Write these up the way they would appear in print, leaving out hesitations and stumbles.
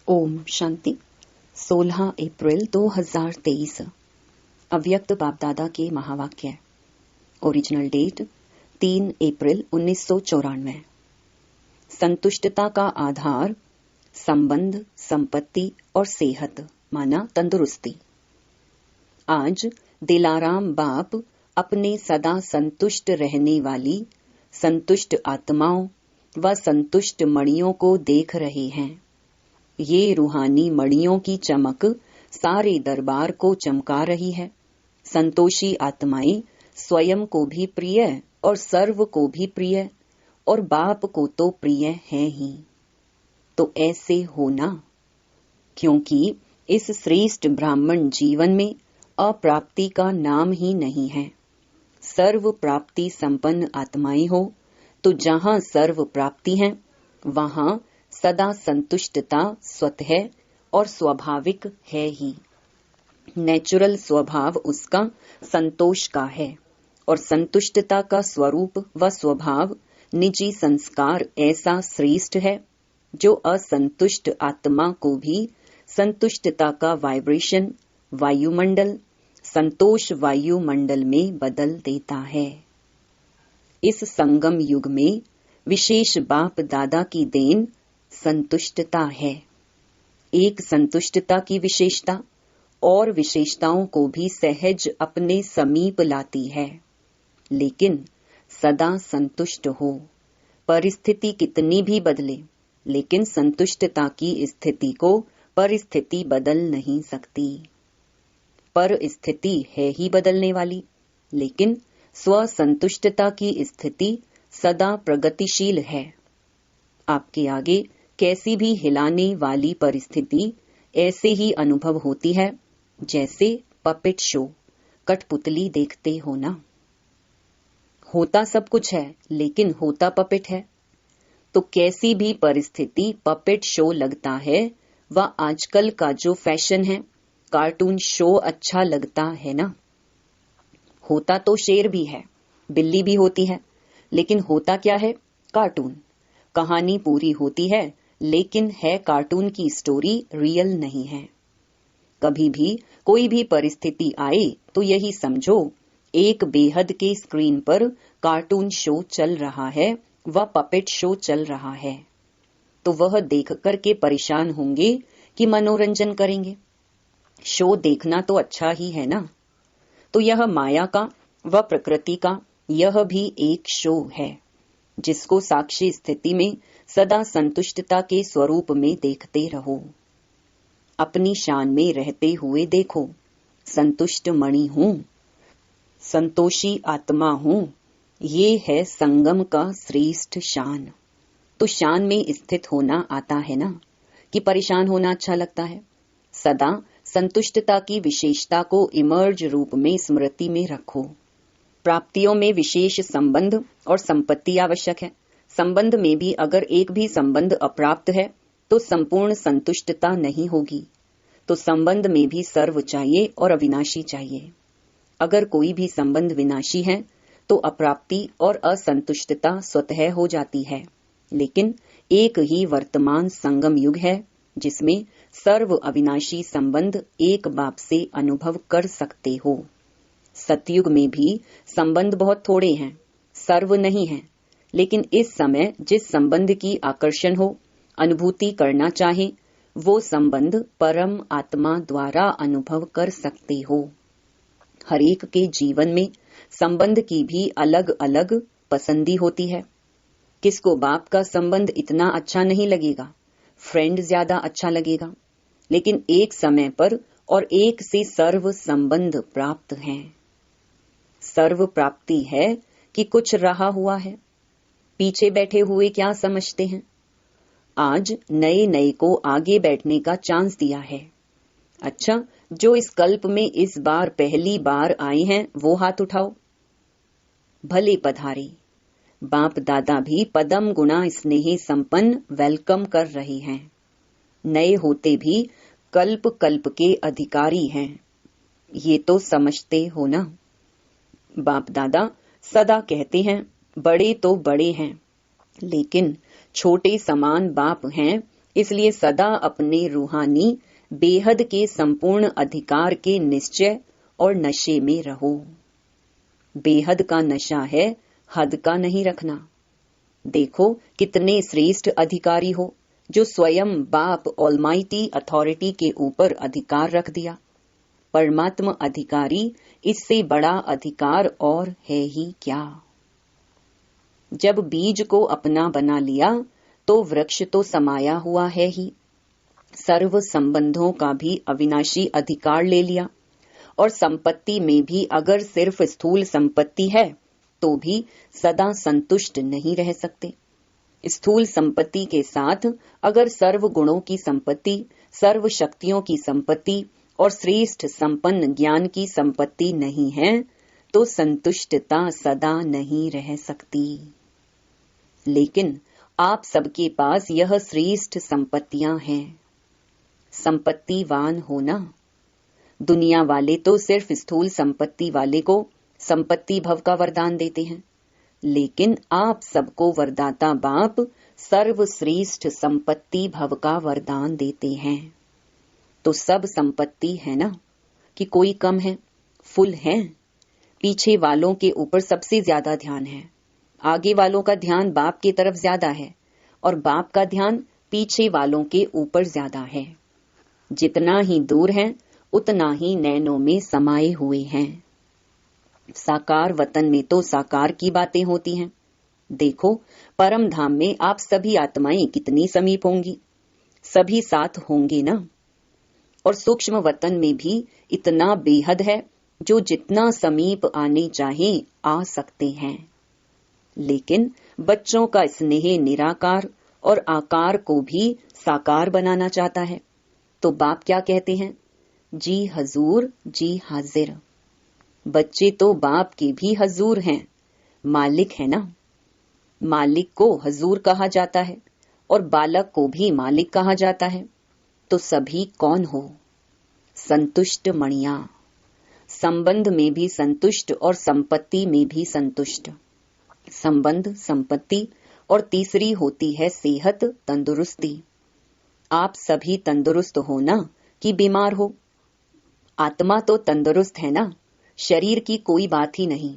ओम शांति। 16 अप्रैल 2023। अव्यक्त बापदादा के महावाक्य। ओरिजिनल डेट 3 अप्रैल 1994। संतुष्टता का आधार संबंध, संपत्ति और सेहत माना तंदुरुस्ती। आज दिलाराम बाप अपने सदा संतुष्ट रहने वाली संतुष्ट आत्माओं व संतुष्ट मणियों को देख रहे हैं। ये रूहानी मणियों की चमक सारे दरबार को चमका रही है। संतोषी आत्माएं स्वयं को भी प्रिय और सर्व को भी प्रिय और बाप को तो प्रिय है ही। तो ऐसे होना, क्योंकि इस श्रेष्ठ ब्राह्मण जीवन में अप्राप्ति का नाम ही नहीं है। सर्व प्राप्ति संपन्न आत्माएं हो तो जहां सर्व प्राप्ति है वहां सदा संतुष्टता स्वतः और स्वाभाविक है ही। नेचुरल स्वभाव उसका संतोष का है और संतुष्टता का स्वरूप व स्वभाव निजी संस्कार ऐसा श्रेष्ठ है जो असंतुष्ट आत्मा को भी संतुष्टता का वाइब्रेशन वायुमंडल संतोष वायुमंडल में बदल देता है। इस संगम युग में विशेष बाप दादा की देन संतुष्टता है। एक संतुष्टता की विशेषता और विशेषताओं को भी सहज अपने समीप लाती है। लेकिन सदा संतुष्ट हो, परिस्थिति कितनी भी बदले, लेकिन संतुष्टता की स्थिति को परिस्थिति बदल नहीं सकती। पर स्थिति है ही बदलने वाली, लेकिन स्वसंतुष्टता की स्थिति सदा प्रगतिशील है। आपके आगे कैसी भी हिलाने वाली परिस्थिति ऐसे ही अनुभव होती है जैसे पपेट शो, कठपुतली देखते हो ना। होता सब कुछ है लेकिन होता पपेट है। तो कैसी भी परिस्थिति पपेट शो लगता है। वह आजकल का जो फैशन है, कार्टून शो अच्छा लगता है ना। होता तो शेर भी है, बिल्ली भी होती है, लेकिन होता क्या है? कार्टून। कहानी पूरी होती है लेकिन है कार्टून की स्टोरी, रियल नहीं है। कभी भी कोई भी परिस्थिति आए तो यही समझो एक बेहद के स्क्रीन पर कार्टून शो चल रहा है, वह पपेट शो चल रहा है। तो वह देख करके परेशान होंगे कि मनोरंजन करेंगे। शो देखना तो अच्छा ही है ना। तो यह माया का व प्रकृति का यह भी एक शो है जिसको साक्षी स्थिति में सदा संतुष्टता के स्वरूप में देखते रहो। अपनी शान में रहते हुए देखो, संतुष्ट मणि हूं, संतोषी आत्मा हूं। ये है संगम का श्रेष्ठ शान। तो शान में स्थित होना आता है ना, कि परेशान होना अच्छा लगता है। सदा संतुष्टता की विशेषता को इमर्ज रूप में स्मृति में रखो। प्राप्तियों में विशेष संबंध और संपत्ति आवश्यक है। संबंध में भी अगर एक भी संबंध अप्राप्त है तो संपूर्ण संतुष्टता नहीं होगी। तो संबंध में भी सर्व चाहिए और अविनाशी चाहिए। अगर कोई भी संबंध विनाशी है तो अप्राप्ति और असंतुष्टता स्वतः हो जाती है। लेकिन एक ही वर्तमान संगम युग है जिसमें सर्व अविनाशी संबंध एक बाप से अनुभव कर सकते हो। सतयुग में भी संबंध बहुत थोड़े हैं, सर्व नहीं है। लेकिन इस समय जिस संबंध की आकर्षण हो, अनुभूति करना चाहे, वो संबंध परम आत्मा द्वारा अनुभव कर सकते हो। हरेक के जीवन में संबंध की भी अलग अलग पसंदी होती है। किसको बाप का संबंध इतना अच्छा नहीं लगेगा, फ्रेंड ज्यादा अच्छा लगेगा। लेकिन एक समय पर और एक से सर्व संबंध प्राप्त हैं। सर्व प्राप्ति है कि कुछ रहा हुआ है। पीछे बैठे हुए क्या समझते हैं? आज नए नए को आगे बैठने का चांस दिया है। अच्छा, जो इस कल्प में इस बार पहली बार आए हैं वो हाथ उठाओ। भले पधारे। बाप दादा भी पदम गुणा स्नेही संपन्न वेलकम कर रहे हैं। नए होते भी कल्प कल्प के अधिकारी हैं। ये तो समझते हो ना। बाप दादा सदा कहते हैं बड़े तो बड़े हैं, लेकिन छोटे समान बाप हैं इसलिए सदा अपने रूहानी बेहद के संपूर्ण अधिकार के निश्चय और नशे में रहो। बेहद का नशा है, हद का नहीं रखना। देखो कितने श्रेष्ठ अधिकारी हो जो स्वयं बाप ऑलमाइटी अथॉरिटी के ऊपर अधिकार रख दिया। परमात्मा अधिकारी, इससे बड़ा अधिकार और है ही क्या। जब बीज को अपना बना लिया तो वृक्ष तो समाया हुआ है ही। सर्व संबंधों का भी अविनाशी अधिकार ले लिया। और संपत्ति में भी अगर सिर्फ स्थूल संपत्ति है तो भी सदा संतुष्ट नहीं रह सकते। स्थूल संपत्ति के साथ अगर सर्व गुणों की संपत्ति, सर्व शक्तियों की संपत्ति और श्रेष्ठ संपन्न ज्ञान की संपत्ति नहीं है तो संतुष्टता सदा नहीं रह सकती। लेकिन आप सबके पास यह श्रेष्ठ संपत्तियां हैं। संपत्तिवान होना। दुनिया वाले तो सिर्फ स्थूल संपत्ति वाले को संपत्ति भव का वरदान देते हैं, लेकिन आप सबको वरदाता बाप सर्वश्रेष्ठ संपत्ति भव का वरदान देते हैं। तो सब संपत्ति है ना कि कोई कम है, फुल है। पीछे वालों के ऊपर सबसे ज्यादा ध्यान है, आगे वालों का ध्यान बाप की तरफ ज्यादा है और बाप का ध्यान पीछे वालों के ऊपर ज्यादा है। जितना ही दूर है उतना ही नैनों में समाये हुए हैं। साकार वतन में तो साकार की बातें होती हैं। देखो परम धाम में आप सभी आत्माएं कितनी समीप होंगी, सभी साथ होंगे ना। और सूक्ष्म वतन में भी इतना बेहद है जो जितना समीप आने चाहे आ सकते हैं। लेकिन बच्चों का स्नेह निराकार और आकार को भी साकार बनाना चाहता है। तो बाप क्या कहते हैं? जी हजूर, जी हाजिर। बच्चे तो बाप के भी हजूर हैं, मालिक है ना। मालिक को हजूर कहा जाता है और बालक को भी मालिक कहा जाता है। तो सभी कौन हो? संतुष्ट मणिया। संबंध में भी संतुष्ट और संपत्ति में भी संतुष्ट। संबंध, संपत्ति और तीसरी होती है सेहत, तंदुरुस्ती। आप सभी तंदुरुस्त हो ना कि बीमार हो? आत्मा तो तंदुरुस्त है ना, शरीर की कोई बात ही नहीं।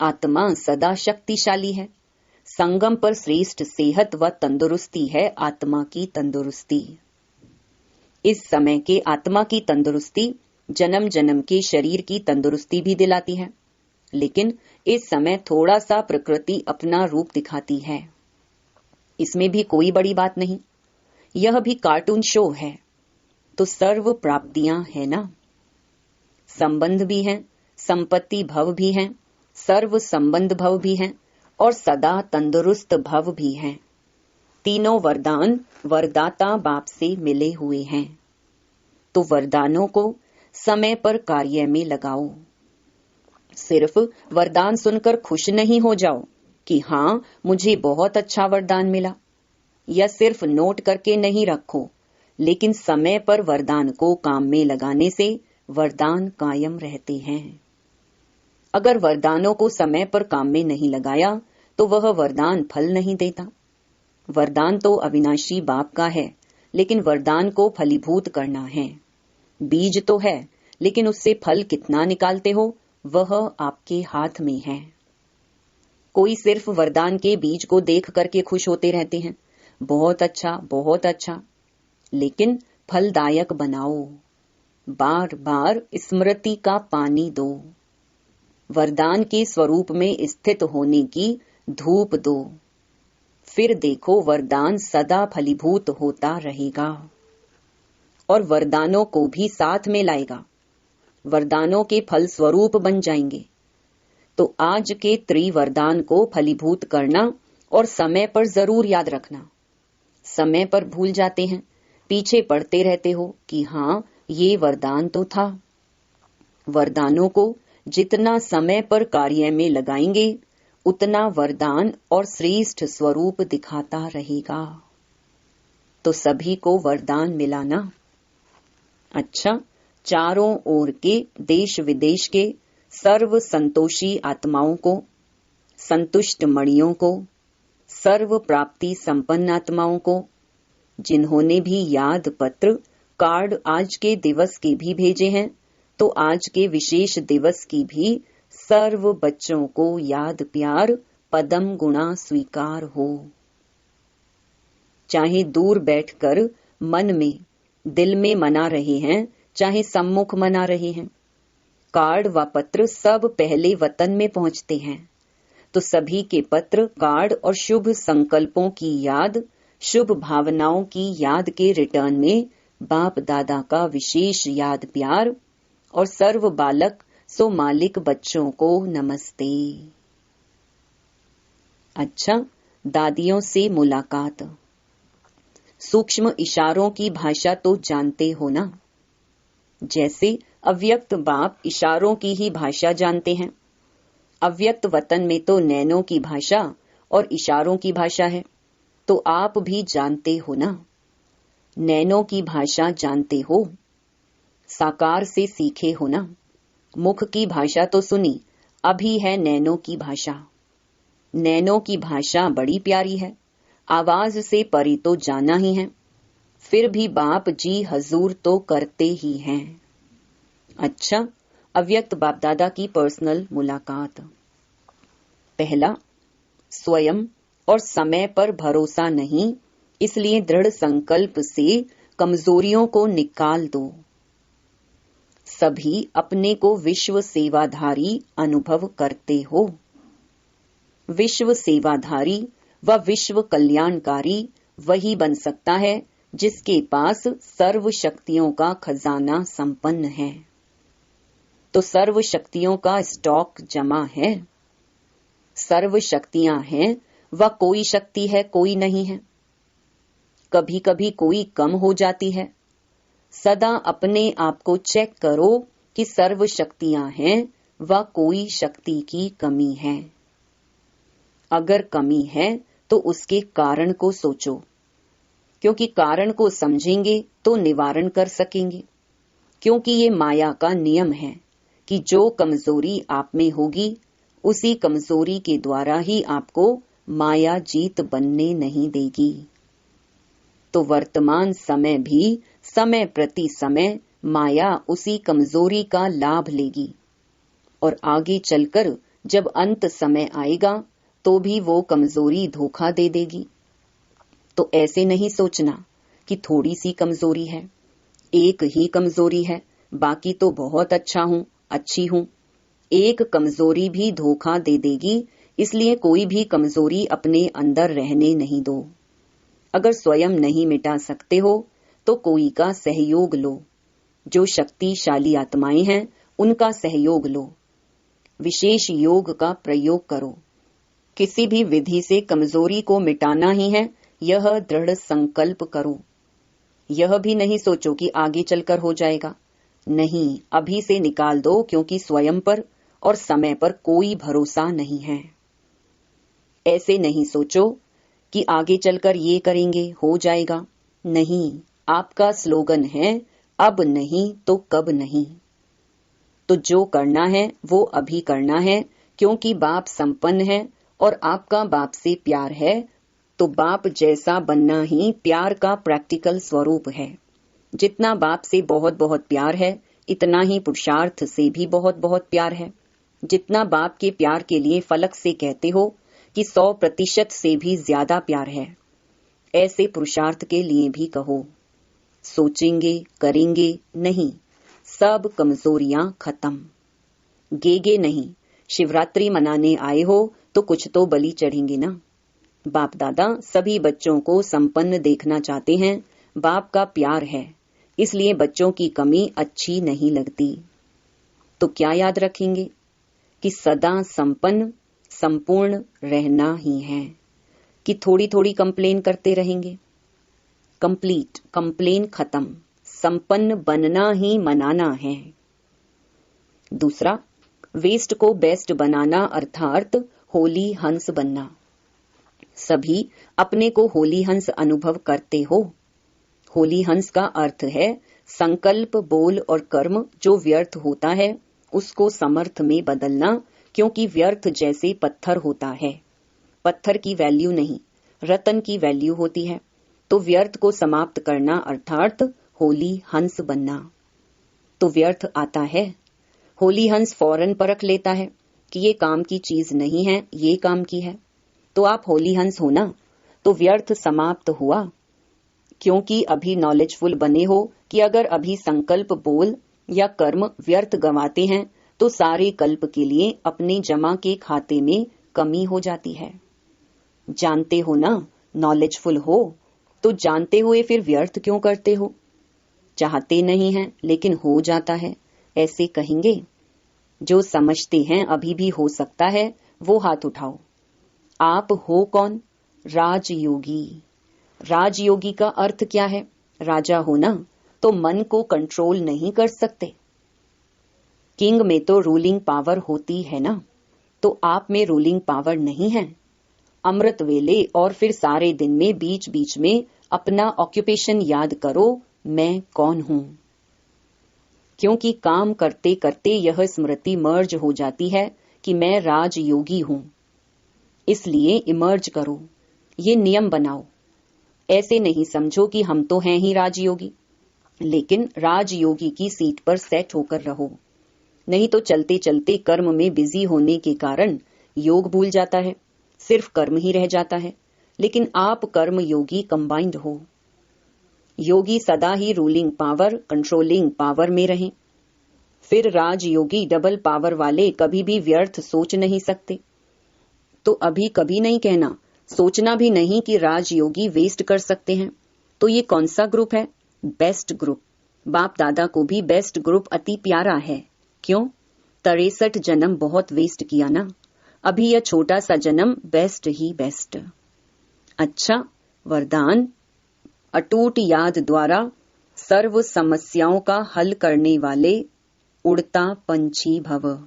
आत्मा सदा शक्तिशाली है। संगम पर श्रेष्ठ सेहत व तंदुरुस्ती है आत्मा की तंदुरुस्ती। इस समय के आत्मा की तंदुरुस्ती जन्म जन्म के शरीर की तंदुरुस्ती भी दिलाती है, लेकिन इस समय थोड़ा सा प्रकृति अपना रूप दिखाती है। इसमें भी कोई बड़ी बात नहीं, यह भी कार्टून शो है। तो सर्व प्राप्तियां है ना। संबंध भी हैं, संपत्ति भव भी हैं, सर्व संबंध भव भी हैं और सदा तंदुरुस्त भव भी हैं। तीनों वरदान वरदाता बाप से मिले हुए हैं। तो वरदानों को समय पर कार्य में लगाओ। सिर्फ वरदान सुनकर खुश नहीं हो जाओ कि हाँ मुझे बहुत अच्छा वरदान मिला, या सिर्फ नोट करके नहीं रखो, लेकिन समय पर वरदान को काम में लगाने से वरदान कायम रहते हैं। अगर वरदानों को समय पर काम में नहीं लगाया तो वह वरदान फल नहीं देता। वरदान तो अविनाशी बाप का है, लेकिन वरदान को फलीभूत करना है। बीज तो है, लेकिन उससे फल कितना निकालते हो वह आपके हाथ में है। कोई सिर्फ वरदान के बीज को देख करके खुश होते रहते हैं, बहुत अच्छा बहुत अच्छा, लेकिन फलदायक बनाओ। बार बार स्मृति का पानी दो। वरदान के स्वरूप में स्थित होने की धूप दो। फिर देखो वरदान सदा फलीभूत होता रहेगा और वरदानों को भी साथ में लाएगा। वरदानों के फल स्वरूप बन जाएंगे। तो आज के त्रिवरदान को फलीभूत करना और समय पर जरूर याद रखना। समय पर भूल जाते हैं, पीछे पड़ते रहते हो कि हाँ ये वरदान तो था। वरदानों को जितना समय पर कार्य में लगाएंगे उतना वरदान और श्रेष्ठ स्वरूप दिखाता रहेगा। तो सभी को वरदान मिला ना। अच्छा, चारों ओर के देश विदेश के सर्व संतोषी आत्माओं को, संतुष्ट मणियों को, सर्व प्राप्ति संपन्न आत्माओं को जिन्होंने भी याद पत्र, कार्ड आज के दिवस के भी भेजे हैं, तो आज के विशेष दिवस की भी सर्व बच्चों को याद प्यार पदम गुणा स्वीकार हो। चाहे दूर बैठकर मन में, दिल में मना रहे हैं, चाहे सम्मुख मना रहे हैं, कार्ड व पत्र सब पहले वतन में पहुंचते हैं। तो सभी के पत्र, कार्ड और शुभ संकल्पों की याद, शुभ भावनाओं की याद के रिटर्न में बाप दादा का विशेष याद प्यार और सर्व बालक सो मालिक बच्चों को नमस्ते। अच्छा, दादियों से मुलाकात। सूक्ष्म इशारों की भाषा तो जानते हो ना? जैसे अव्यक्त बाप इशारों की ही भाषा जानते हैं। अव्यक्त वतन में तो नैनों की भाषा और इशारों की भाषा है, तो आप भी जानते हो ना? नैनों की भाषा जानते हो, साकार से सीखे हो ना? मुख की भाषा तो सुनी, अभी है नैनों की भाषा। नैनों की भाषा बड़ी प्यारी है, आवाज से परी तो जाना ही है, फिर भी बाप जी हजूर तो करते ही हैं। अच्छा, अव्यक्त बाप दादा की पर्सनल मुलाकात। पहला, स्वयं और समय पर भरोसा नहीं, इसलिए दृढ़ संकल्प से कमजोरियों को निकाल दो। सभी अपने को विश्व सेवाधारी अनुभव करते हो। विश्व सेवाधारी व विश्व कल्याणकारी वही बन सकता है जिसके पास सर्व शक्तियों का खजाना संपन्न है। तो सर्व शक्तियों का स्टॉक जमा है। सर्व शक्तियां हैं व कोई शक्ति है कोई नहीं है। कभी कभी कोई कम हो जाती है। सदा अपने आप को चेक करो कि सर्व शक्तियां हैं व कोई शक्ति की कमी है। अगर कमी है तो उसके कारण को सोचो, क्योंकि कारण को समझेंगे तो निवारण कर सकेंगे। क्योंकि ये माया का नियम है कि जो कमजोरी आप में होगी उसी कमजोरी के द्वारा ही आपको माया जीत बनने नहीं देगी। तो वर्तमान समय भी समय प्रति समय माया उसी कमजोरी का लाभ लेगी और आगे चलकर जब अंत समय आएगा तो भी वो कमजोरी धोखा दे देगी। तो ऐसे नहीं सोचना कि थोड़ी सी कमजोरी है, एक ही कमजोरी है, बाकी तो बहुत अच्छा हूं, अच्छी हूं। एक कमजोरी भी धोखा दे देगी, इसलिए कोई भी कमजोरी अपने अंदर रहने नहीं दो। अगर स्वयं नहीं मिटा सकते हो तो कोई का सहयोग लो। जो शक्तिशाली आत्माएं हैं उनका सहयोग लो। विशेष योग का प्रयोग करो। किसी भी विधि से कमजोरी को मिटाना ही है, यह दृढ़ संकल्प करो। यह भी नहीं सोचो कि आगे चलकर हो जाएगा। नहीं, अभी से निकाल दो, क्योंकि स्वयं पर और समय पर कोई भरोसा नहीं है। ऐसे नहीं सोचो कि आगे चलकर ये करेंगे हो जाएगा। नहीं, आपका स्लोगन है अब नहीं तो कब नहीं। तो जो करना है वो अभी करना है, क्योंकि बाप संपन्न है और आपका बाप से प्यार है। तो बाप जैसा बनना ही प्यार का प्रैक्टिकल स्वरूप है। जितना बाप से बहुत बहुत प्यार है, इतना ही पुरुषार्थ से भी बहुत बहुत प्यार है। जितना बाप के प्यार के लिए फलक से कहते हो कि 100% से भी ज्यादा प्यार है, ऐसे पुरुषार्थ के लिए भी कहो। सोचेंगे, करेंगे नहीं, सब कमजोरियां खत्म। गेगे नहीं, शिवरात्रि मनाने आए हो तो कुछ तो बलि चढ़ेंगे ना। बाप दादा सभी बच्चों को संपन्न देखना चाहते हैं। बाप का प्यार है, इसलिए बच्चों की कमी अच्छी नहीं लगती। तो क्या याद रखेंगे कि सदा संपन्न संपूर्ण रहना ही है, कि थोड़ी थोड़ी कंप्लेन करते रहेंगे। कंप्लीट, कंप्लेन खत्म, संपन्न बनना ही मनाना है। दूसरा, वेस्ट को बेस्ट बनाना अर्थात होली हंस बनना। सभी अपने को होली हंस अनुभव करते हो। होली हंस का अर्थ है संकल्प, बोल और कर्म जो व्यर्थ होता है उसको समर्थ में बदलना, क्योंकि व्यर्थ जैसे पत्थर होता है। पत्थर की वैल्यू नहीं, रतन की वैल्यू होती है। तो व्यर्थ को समाप्त करना अर्थात होली हंस बनना। तो व्यर्थ आता है, होली हंस फौरन परख लेता है कि ये काम की चीज नहीं है, ये काम की है। तो आप होली हंस हो ना, तो व्यर्थ समाप्त हुआ, क्योंकि अभी नॉलेजफुल बने हो कि अगर अभी संकल्प, बोल या कर्म व्यर्थ गंवाते हैं तो सारे कल्प के लिए अपने जमा के खाते में कमी हो जाती है। जानते हो ना, नॉलेजफुल हो, तो जानते हुए फिर व्यर्थ क्यों करते हो? चाहते नहीं हैं लेकिन हो जाता है, ऐसे कहेंगे। जो समझते हैं अभी भी हो सकता है, वो हाथ उठाओ। आप हो कौन? राजयोगी। राजयोगी का अर्थ क्या है? राजा हो ना, तो मन को कंट्रोल नहीं कर सकते। किंग में तो रूलिंग पावर होती है ना, तो आप में रूलिंग पावर नहीं है। अमृत वेले और फिर सारे दिन में बीच बीच में अपना ऑक्यूपेशन याद करो, मैं कौन हूं। क्योंकि काम करते करते यह स्मृति मर्ज हो जाती है कि मैं राजयोगी हूं, इसलिए इमर्ज करो, ये नियम बनाओ। ऐसे नहीं समझो कि हम तो हैं ही राजयोगी, लेकिन राजयोगी की सीट पर सेट होकर रहो। नहीं तो चलते चलते कर्म में बिजी होने के कारण योग भूल जाता है, सिर्फ कर्म ही रह जाता है। लेकिन आप कर्म योगी कंबाइंड हो। योगी सदा ही रूलिंग पावर, कंट्रोलिंग पावर में रहें। फिर राजयोगी डबल पावर वाले कभी भी व्यर्थ सोच नहीं सकते। तो अभी कभी नहीं कहना, सोचना भी नहीं कि राजयोगी वेस्ट कर सकते हैं। तो ये कौन सा ग्रुप है? Best group. बाप दादा को भी बेस्ट ग्रुप अति प्यारा है। क्यों? 63 जन्म बहुत वेस्ट किया ना, अभी यह छोटा सा जन्म बेस्ट ही बेस्ट। अच्छा, वरदान, अटूट याद द्वारा सर्व समस्याओं का हल करने वाले उड़ता पंछी भव।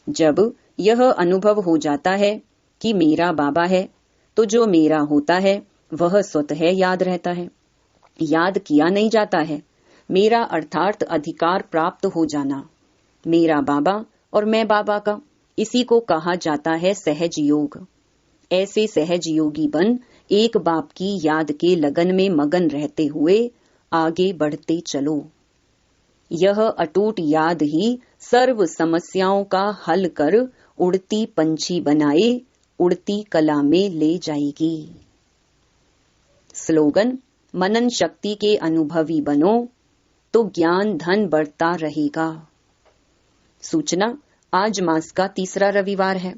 जब यह अनुभव हो जाता है कि मेरा बाबा है, तो जो मेरा होता है वह स्वतः याद रहता है, याद किया नहीं जाता है। मेरा अर्थात अधिकार प्राप्त हो जाना। मेरा बाबा और मैं बाबा का, इसी को कहा जाता है सहज योग। ऐसे सहज योगी बन एक बाप की याद के लगन में मगन रहते हुए आगे बढ़ते चलो। यह अटूट याद ही सर्व समस्याओं का हल कर उड़ती पंछी बनाए उड़ती कला में ले जाएगी। स्लोगन, मनन शक्ति के अनुभवी बनो तो ज्ञान धन बढ़ता रहेगा। सूचना, आज मास का तीसरा रविवार है।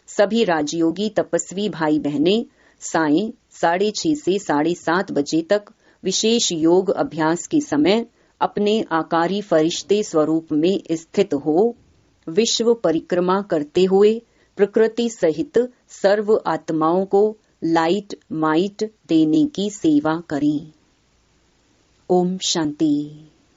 सभी राजयोगी तपस्वी भाई बहनें सायं 6:30 से 7:30 बजे तक विशेष योग अभ्यास के समय अपने आकारी फरिश्ते स्वरूप में स्थित हो विश्व परिक्रमा करते हुए प्रकृति सहित सर्व आत्माओं को लाइट माइट देने की सेवा करें। ओम शांति।